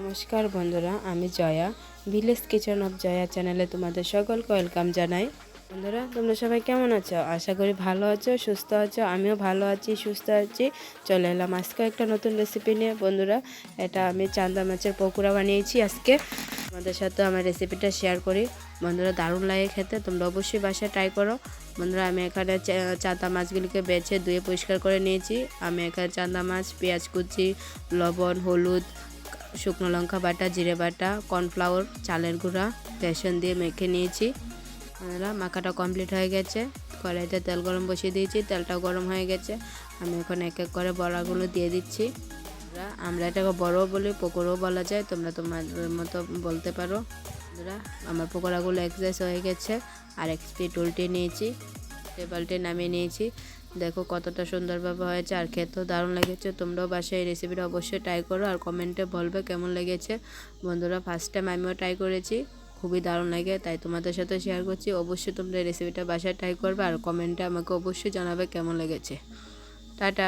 নমস্কার বন্ধুরা, আমি Joya. Village kitchen of Joya চ্যানেলে তোমাদের সকলকে ওয়েলকাম জানাই। বন্ধুরা, তোমরা সবাই কেমন আছো? আশা করি ভালো আছো, সুস্থ আছো। আমিও ভালো আছি, সুস্থ আছি। চলে এলাম আজকে একটা নতুন রেসিপি নিয়ে। বন্ধুরা, এটা আমি চান্দা মাছের পকোড়া বানিয়েছি আজকে। তোমাদের সাথে আমার রেসিপিটা শেয়ার করি। বন্ধুরা, দারুণ লাগে খেতে, তোমরা অবশ্যই বাসায় ট্রাই করো। বন্ধুরা, আমি এখানে চান্দা মাছগুলিকে বেছে ধুয়ে পরিষ্কার করে নিয়েছি। আমি এখানে চান্দা মাছ, পেঁয়াজ কুচি, লবণ, হলুদ, শুকনো লঙ্কা বাটা, জিরে বাটা, কর্নফ্লাওয়ার, চালের গুঁড়া, বেসন দিয়ে মেখে নিয়েছি। মাখাটা কমপ্লিট হয়ে গেছে। কড়াইতে তেল গরম বসিয়ে দিয়েছি, তেলটাও গরম হয়ে গেছে। আমি এখন এক এক করে বড়াগুলো দিয়ে দিচ্ছি। আমরা এটাকে বড়ও বলি, পকোড়াও বলা যায়, তোমরা তোমাদের মতো বলতে পারো। আমার পকোড়াগুলো এক্সাইজ হয়ে গেছে। আর এক পিঠ উল্টে নিয়েছি, টেবিলটে নামিয়ে নিয়েছি। দেখো কতটা সুন্দরভাবে হয়েছে, আর খেতেও দারুণ লেগেছে। তোমরাও বাসায় এই রেসিপিটা অবশ্যই ট্রাই করো আর কমেন্টে বলবে কেমন লেগেছে। বন্ধুরা, ফার্স্ট টাইম আমিও ট্রাই করেছি, খুবই দারুণ লাগে, তাই তোমাদের সাথে শেয়ার করছি। অবশ্যই তোমরা এই রেসিপিটা বাসায় ট্রাই করবে আর কমেন্টে আমাকে অবশ্যই জানাবে কেমন লেগেছে। টাটা।